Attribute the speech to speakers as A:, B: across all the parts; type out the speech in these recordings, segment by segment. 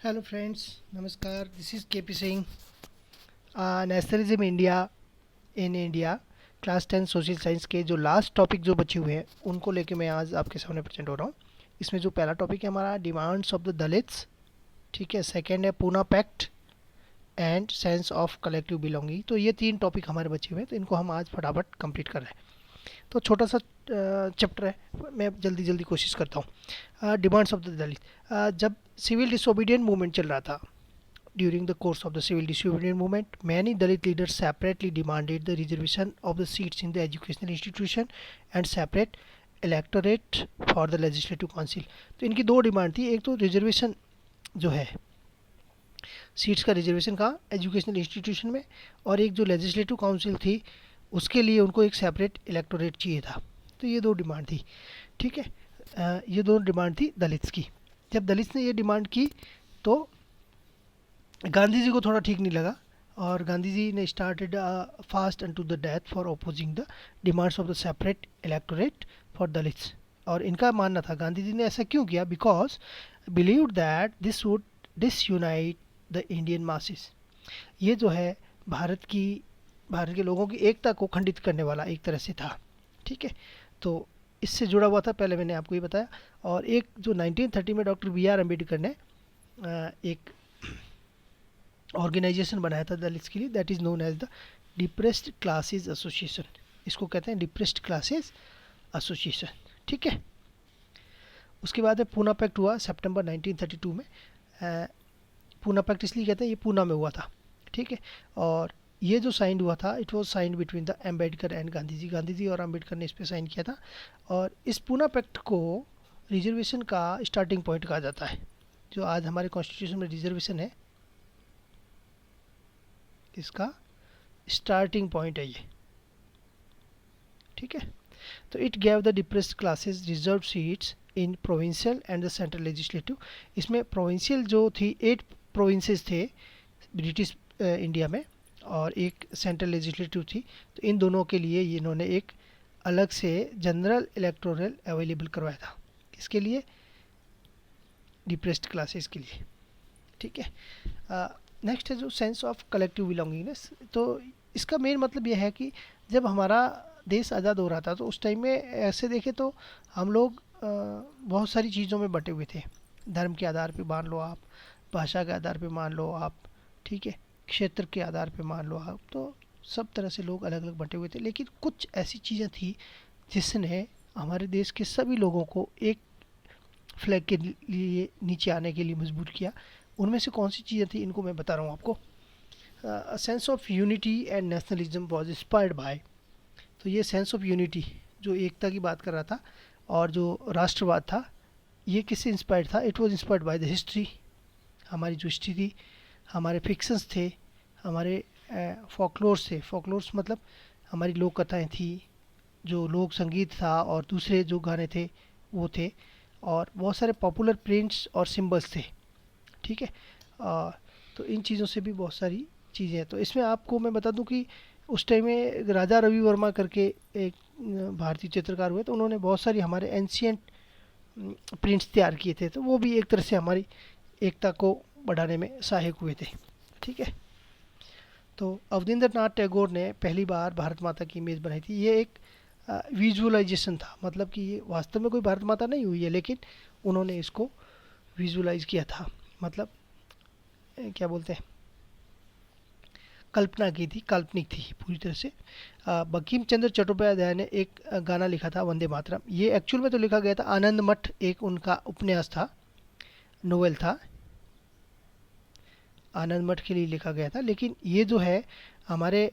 A: Hello friends, नमस्कार। This is के P Singh. Nationalism India in India class 10 social science के जो लास्ट टॉपिक जो बचे हुए हैं उनको लेके मैं आज आपके सामने प्रेजेंट हो रहा हूँ। इसमें जो पहला टॉपिक है हमारा डिमांड्स ऑफ द दलित्स, ठीक है। सेकंड है Poona pact and sense of collective belonging. तो ये तीन टॉपिक हमारे बचे हुए हैं, तो इनको हम आज फटाफट कंप्लीट कर रहे हैं। तो छोटा सा चैप्टर है, मैं जल्दी जल्दी कोशिश करता हूँ। डिमांड्स ऑफ द दलित, जब सिविल डिसोबीडियंट मूवमेंट चल रहा था, during the course of the civil disobedience movement, many Dalit leaders separately demanded the reservation of the seats in the educational institution and separate electorate for the legislative council। तो इनकी दो demand थी, एक तो reservation जो है seats का reservation का एजुकेशनल इंस्टीट्यूशन में, और एक जो लेजिस्लेटिव काउंसिल थी उसके लिए उनको एक सेपरेट इलेक्टोरेट चाहिए था। तो ये दो डिमांड थी, ठीक है। ये दो डिमांड थी दलित्स की। जब दलित्स ने ये डिमांड की तो गांधी जी को थोड़ा ठीक नहीं लगा, और गांधी जी ने started fast and to the death for opposing the demands of the separate electorate for Dalits. और इनका मानना था, गांधी जी ने ऐसा क्यों किया, because believe that this would disunite the Indian masses. ये जो है भारत के लोगों की एकता को खंडित करने वाला एक तरह से था, ठीक है। तो इससे जुड़ा हुआ था, पहले मैंने आपको ये बताया। और एक जो 1930 में डॉक्टर बी आर अम्बेडकर ने एक ऑर्गेनाइजेशन बनाया था दलित्स के लिए, that is known as the depressed classes association. इसको कहते हैं डिप्रेस्ड क्लासेस एसोसिएशन, ठीक है। उसके बाद में पूना पैक्ट हुआ सितंबर 1932 में। पूना पैक्ट इसलिए कहते हैं, ये पूना में हुआ था, ठीक है। और ये जो साइन हुआ था, it was sign between the Ambedkar and Gandhi ji. Gandhi ji और अम्बेडकर ने इस पर साइन किया था। और इस पूना पैक्ट को रिजर्वेशन का स्टार्टिंग पॉइंट कहा जाता है। जो आज हमारे कॉन्स्टिट्यूशन में रिजर्वेशन है, इसका स्टार्टिंग पॉइंट है ये, ठीक है। तो it gave the depressed classes reserve seats in provincial and the central legislative. इसमें प्रोविंशियल जो थी 8 प्रोविंसेस थे ब्रिटिश इंडिया में, और एक सेंट्रल लेजिस्लेटिव थी। तो इन दोनों के लिए इन्होंने एक अलग से जनरल इलेक्टोरल अवेलेबल करवाया था। किसके लिए? डिप्रेस्ड क्लासेस के लिए, ठीक है। नेक्स्ट है जो सेंस ऑफ कलेक्टिव बिलोंगिंगनेस। तो इसका मेन मतलब यह है कि जब हमारा देश आज़ाद हो रहा था तो उस टाइम में ऐसे देखें तो हम लोग बहुत सारी चीज़ों में बटे हुए थे। धर्म के आधार पे मान लो आप, भाषा के आधार पे मान लो आप, ठीक है, क्षेत्र के आधार पे मान लो आप। तो सब तरह से लोग अलग अलग बटे हुए थे, लेकिन कुछ ऐसी चीज़ें थी जिसने हमारे देश के सभी लोगों को एक फ्लैग के लिए नीचे आने के लिए मजबूर किया। उनमें से कौन सी चीज़ें थी, इनको मैं बता रहा हूँ आपको। Sense of unity and nationalism was inspired by. तो ये सेंस ऑफ यूनिटी, जो एकता की बात कर रहा था, और जो राष्ट्रवाद था, ये किससे इंस्पायर्ड था? It was inspired by the history. हमारी जो हिस्ट्री थी, हमारे फिक्शंस थे, हमारे फोकलोर्स थे। फोकलोर्स मतलब हमारी लोक कथाएँ थी, जो लोक संगीत था, और दूसरे जो गाने थे वो थे, और बहुत सारे पॉपुलर प्रिंट्स और सिंबल्स थे, ठीक है। तो इन चीज़ों से भी बहुत सारी चीज़ें हैं। तो इसमें आपको मैं बता दूं कि उस टाइम में राजा रवि वर्मा करके एक भारतीय चित्रकार हुए, तो उन्होंने बहुत सारी हमारे एंशियंट प्रिंट्स तैयार किए थे। तो वो भी एक तरह से हमारी एकता को बढ़ाने में सहायक हुए थे, ठीक है। तो अवनिंद्र नाथ टैगोर ने पहली बार भारत माता की इमेज बनाई थी। ये एक विजुअलाइजेशन था, मतलब कि ये वास्तव में कोई भारत माता नहीं हुई है, लेकिन उन्होंने इसको विजुअलाइज किया था। मतलब क्या बोलते हैं, कल्पना की थी, काल्पनिक थी पूरी तरह से। बंकिम चंद्र चट्टोपाध्याय ने एक गाना लिखा था, वंदे मातरम। ये एक्चुअल में तो लिखा गया था आनंद मठ, एक उनका उपन्यास था, नोवेल था, आनंद मठ के लिए लिखा गया था। लेकिन ये जो है हमारे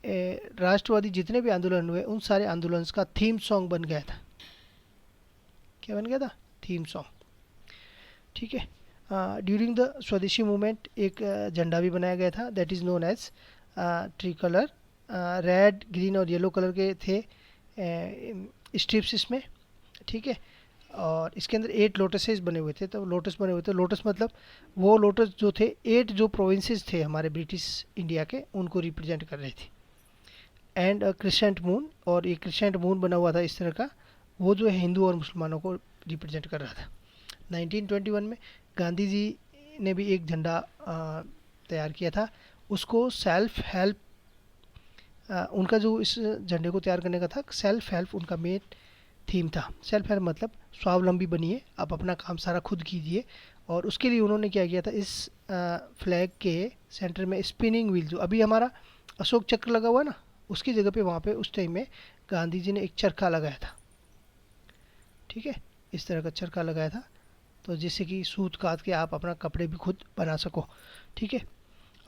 A: राष्ट्रवादी जितने भी आंदोलन हुए, उन सारे आंदोलन का थीम सॉन्ग बन गया था। क्या बन गया था? थीम सॉन्ग, ठीक है। ड्यूरिंग द स्वदेशी मूवमेंट एक झंडा भी बनाया गया था, that is known as tricolour. Red, green और येलो कलर के थे स्ट्रिप्स इसमें, ठीक है। और इसके अंदर 8 लोटसेस बने हुए थे। तो लोटस बने हुए थे, लोटस मतलब वो लोटस जो थे 8 जो प्रोविंसेस थे हमारे ब्रिटिश इंडिया के, उनको रिप्रेजेंट कर रहे थे। एंड क्रिसेंट मून, और ये क्रिसेंट मून बना हुआ था इस तरह का, वो जो है हिंदू और मुसलमानों को रिप्रेजेंट कर रहा था। 1921 में गांधी जी ने भी एक झंडा तैयार किया था। उसको सेल्फ हेल्प, उनका जो इस झंडे को तैयार करने का था, सेल्फ हेल्प उनका मेन थीम था। सेल्फ हेल्प मतलब स्वावलंबी बनिए, आप अपना काम सारा खुद कीजिए। और उसके लिए उन्होंने क्या किया था, इस फ्लैग के सेंटर में स्पिनिंग व्हील, जो अभी हमारा अशोक चक्र लगा हुआ है ना, उसकी जगह पे वहाँ पे उस टाइम में गांधी जी ने एक चरखा लगाया था। ठीक है, इस तरह का चरखा लगाया था, तो जिससे कि सूत काट के आप अपना कपड़े भी खुद बना सको। ठीक है,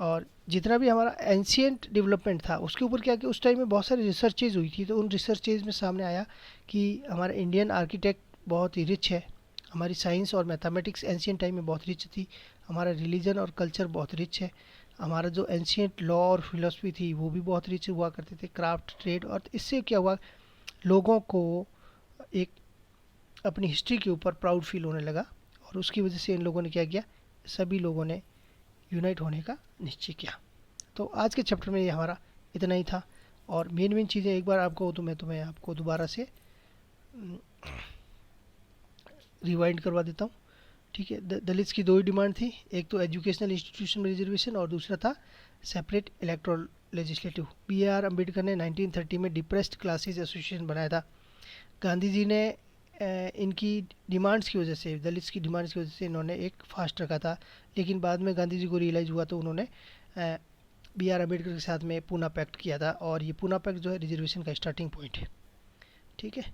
A: और जितना भी हमारा एंशियंट डेवलपमेंट था उसके ऊपर क्या कि उस टाइम में बहुत सारी रिसर्चेज हुई थी, तो उन रिसर्चेज में सामने आया कि हमारा इंडियन आर्किटेक्ट बहुत ही रिच है, हमारी साइंस और मैथमेटिक्स एंशियंट टाइम में बहुत रिच थी, हमारा रिलीजन और कल्चर बहुत रिच है, हमारा जो एंशियंट लॉ और फिलोसफी थी वो भी बहुत रिच हुआ करते थे, क्राफ्ट ट्रेड। और इससे क्या हुआ, लोगों को एक अपनी हिस्ट्री के ऊपर प्राउड फील होने लगा, और उसकी वजह से इन लोगों ने क्या किया, सभी लोगों ने यूनाइट होने का निश्चय किया। तो आज के चैप्टर में ये हमारा इतना ही था, और मेन मेन चीज़ें एक बार आपको तो मैं तुम्हें आपको दोबारा से रिवाइंड करवा देता हूँ। ठीक है, दलित्स की दो ही डिमांड थी, एक तो एजुकेशनल इंस्टीट्यूशन में रिजर्वेशन और दूसरा था separate electoral legislative. B R Ambedkar ने 1930 में डिप्रेस्ड क्लासेस एसोसिएशन बनाया था। गांधी जी ने इनकी डिमांड्स की वजह से, दलित्स की डिमांड्स की वजह से इन्होंने एक फास्ट रखा था, लेकिन बाद में गांधी जी को रियलाइज़ हुआ तो उन्होंने बी आर अम्बेडकर के साथ में पूना पैक्ट किया था, और ये पूना पैक्ट जो है रिजर्वेशन का स्टार्टिंग पॉइंट है। ठीक है,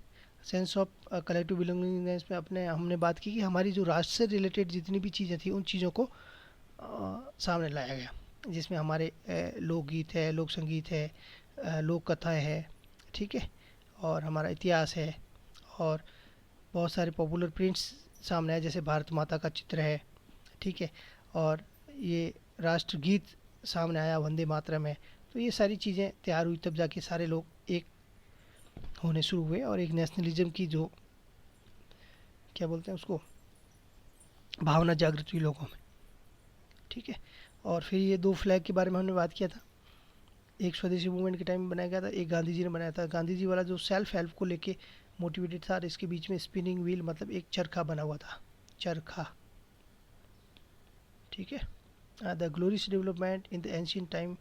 A: सेंस ऑफ कलेक्टिव बिलोंगिंगनेस में अपने हमने बात की कि हमारी जो राष्ट्र से रिलेटेड जितनी भी चीज़ें थी उन चीज़ों को सामने लाया गया, जिसमें हमारे लोकगीत है, लोक संगीत है, लोक कथाएँ है। ठीक है, और हमारा इतिहास है, और बहुत सारे पॉपुलर प्रिंट्स सामने आए, जैसे भारत माता का चित्र है। ठीक है, और ये राष्ट्रगीत सामने आया, वंदे मातरम है। तो ये सारी चीज़ें तैयार हुई, तब जाके सारे लोग एक होने शुरू हुए, और एक नेशनलिज्म की जो क्या बोलते हैं उसको, भावना जागृत हुई लोगों में। ठीक है, और फिर ये दो फ्लैग के बारे में हमने बात किया था, एक स्वदेशी मूवमेंट के टाइम में बनाया गया था, एक गांधी जी ने बनाया था। गांधी जी वाला जो सेल्फ हेल्प को लेके मोटिवेटेड था, और इसके बीच में स्पिनिंग व्हील मतलब एक चरखा बना हुआ था, चरखा। ठीक है, the glorious development in the ancient time.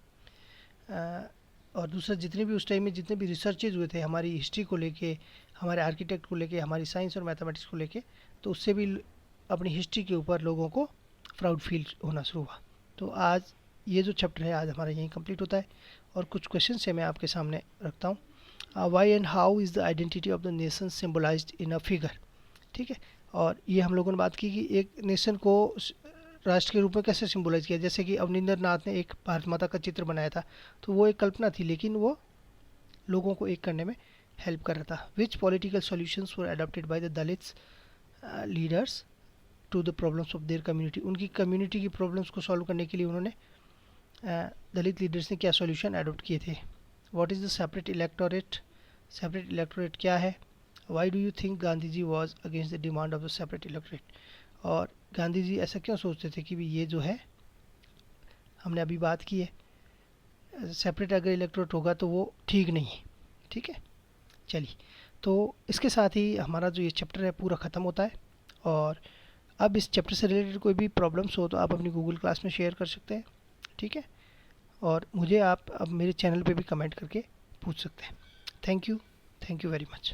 A: और दूसरा, जितने भी उस टाइम में जितने भी रिसर्चेज हुए थे हमारी हिस्ट्री को लेके, हमारे आर्किटेक्ट को लेके, हमारी साइंस और मैथमेटिक्स को लेके, तो उससे भी अपनी हिस्ट्री के ऊपर लोगों को प्राउड फील होना शुरू हुआ। तो आज ये जो चैप्टर है आज हमारा यहीं कंप्लीट होता है, और कुछ क्वेश्चन से मैं आपके सामने रखता हूँ। Why and how is the identity of the nation symbolized in a figure. ठीक है, और ये हम लोगों ने बात की कि एक नेशन को राष्ट्र के रूप में कैसे सिम्बलाइज किया, जैसे कि अवनिंदर नाथ ने एक भारत माता का चित्र बनाया था, तो वो एक कल्पना थी, लेकिन वो लोगों को एक करने में हेल्प कर रहा था। Which political solutions were adopted by the Dalits leaders to the problems of their community. उनकी कम्युनिटी की प्रॉब्लम्स को सॉल्व करने के लिए उन्होंने दलित लीडर्स ने क्या सॉल्यूशन अडॉप्ट किए थे। What is the separate electorate, separate electorate क्या है। Why do you think Gandhi ji was against the demand of the separate electorate, और गांधी जी ऐसा क्यों सोचते थे कि भी ये जो है, हमने अभी बात की है, सेपरेट अगर इलेक्टोरेट होगा तो वो ठीक नहीं है। ठीक है, चलिए, तो इसके साथ ही हमारा जो ये चैप्टर है पूरा ख़त्म होता है, और अब इस चैप्टर से रिलेटेड कोई भी प्रॉब्लम्स हो तो आप अपनी गूगल क्लास में शेयर कर सकते हैं। ठीक है, और मुझे आप अब मेरे चैनल पे भी कमेंट करके पूछ सकते हैं। Thank you very much.